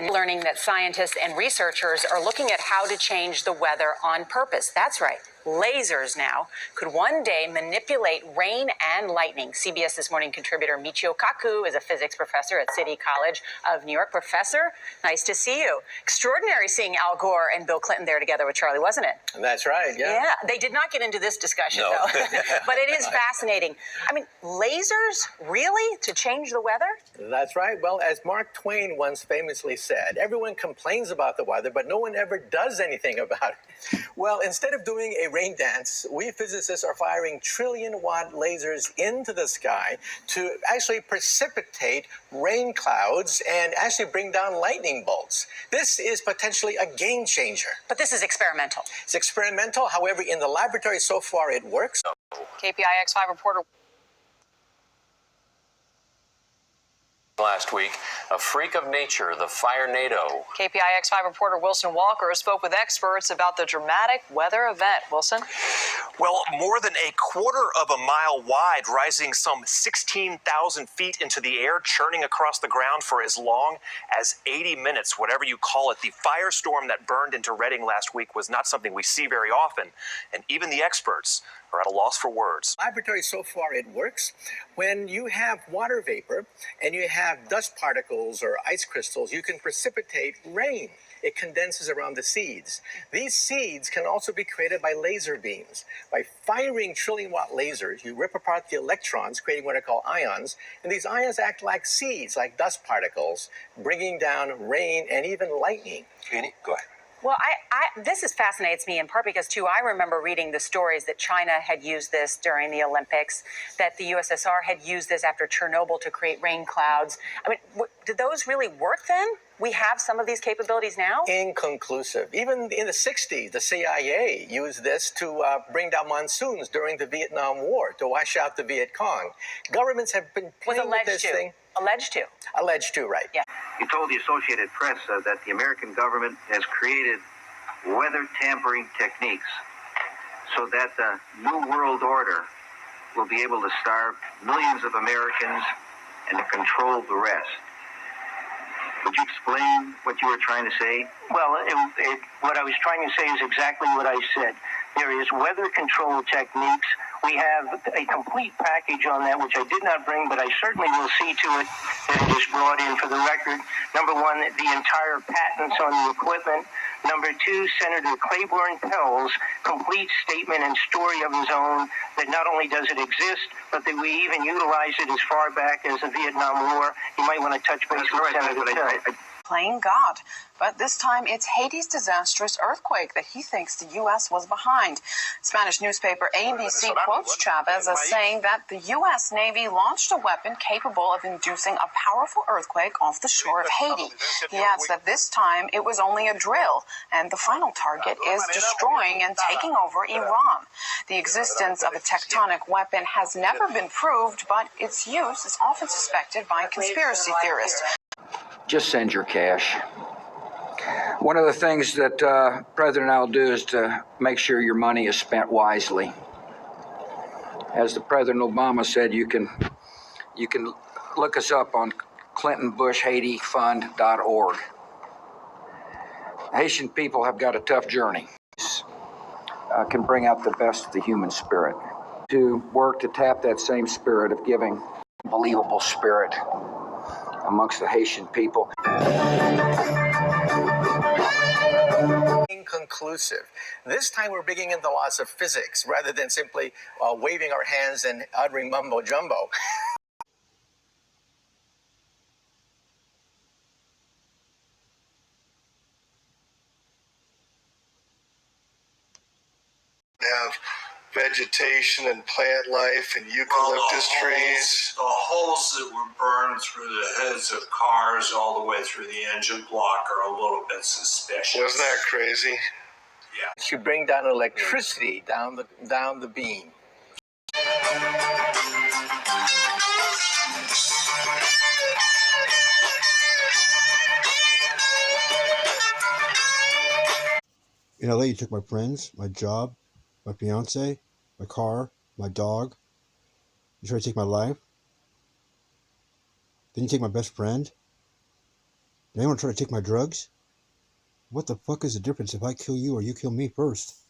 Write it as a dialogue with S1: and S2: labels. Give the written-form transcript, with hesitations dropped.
S1: And learning that scientists and researchers are looking at how to change the weather on purpose. That's right. Lasers now could one day manipulate rain and lightning. CBS This Morning contributor Michio Kaku is a physics professor at City College of New York. Professor, nice to see you. Extraordinary seeing Al Gore and Bill Clinton there together with Charlie, wasn't it?
S2: That's right, yeah.
S1: Yeah, they did not get into this discussion, though. But it is fascinating. I mean, lasers, really, to change the weather?
S2: That's right. Well, as Mark Twain once famously said, everyone complains about the weather, but no one ever does anything about it. Well, instead of doing a rain dance, we physicists are firing trillion-watt lasers into the sky to actually precipitate rain clouds and actually bring down lightning bolts. This is potentially a game changer.
S1: But this is experimental.
S2: It's experimental. However, in the laboratory so far, it works.
S1: KPIX5 reporter.
S3: Last week, a freak of nature, the Firenado.
S4: KPIX5 reporter Wilson Walker spoke with experts about the dramatic weather event. Wilson?
S5: Well, more than a quarter of a mile wide, rising some 16,000 feet into the air, churning across the ground for as long as 80 minutes, whatever you call it. The firestorm that burned into Reading last week was not something we see very often, and even the experts are at a loss for words.
S2: Laboratory so far, it works. When you have water vapor and you have dust particles or ice crystals, you can precipitate rain. It condenses around the seeds. These seeds can also be created by laser beams. By firing trillion-watt lasers, you rip apart the electrons, creating what are called ions, and these ions act like seeds, like dust particles, bringing down rain and even lightning.
S3: Jeannie, go ahead.
S1: Well, this fascinates me in part because, too, I remember reading the stories that China had used this during the Olympics, that the USSR had used this after Chernobyl to create rain clouds. I mean, did those really work then? We have some of these capabilities now?
S2: Inconclusive. Even in the 60s, the CIA used this to bring down monsoons during the Vietnam War, to wash out the Viet Cong. Governments have been playing with this thing.
S1: Alleged to.
S2: Alleged to, right.
S1: Yeah.
S6: He told the Associated Press that the American government has created weather tampering techniques so that the New World Order will be able to starve millions of Americans and to control the rest. Would you explain what you were trying to say?
S7: Well, what I was trying to say is exactly what I said. There is weather control techniques. We have a complete package on that, which I did not bring, but I certainly will see to it that it is brought in for the record. Number one, the entire patents on the equipment. Number two, Senator Claiborne Pell's complete statement and story of his own that not only does it exist, but that we even utilize it as far back as the Vietnam War. You might want to touch base with Senator Pell.
S4: Playing God. But this time it's Haiti's disastrous earthquake that he thinks the U.S. was behind. Spanish newspaper ABC quotes Chavez as saying that the U.S. Navy launched a weapon capable of inducing a powerful earthquake off the shore of Haiti. He adds that this time it was only a drill, and the final target is destroying and taking over Iran. The existence of a tectonic weapon has never been proved, but its use is often suspected by conspiracy theorists.
S8: Just send your cash. One of the things that President will do is to make sure your money is spent wisely. As the President Obama said, you can look us up on ClintonBushHaitiFund.org. Haitian people have got a tough journey. Can bring out the best of the human spirit. To work to tap that same spirit of giving, unbelievable spirit amongst the Haitian people.
S2: Inconclusive. This time we're bringing in the laws of physics rather than simply waving our hands and uttering mumbo jumbo.
S9: Have vegetation and plant life and eucalyptus trees.
S10: The holes that were burned through the hoods of cars all the way through the engine block are a little bit suspicious.
S9: Wasn't that crazy?
S10: Yeah.
S2: To bring down electricity down the beam.
S11: In LA, you took my friends, my job, my fiance, my car, my dog. You tried to take my life. Then you take my best friend. Now you want to try to take my drugs? What the fuck is the difference if I kill you or you kill me first?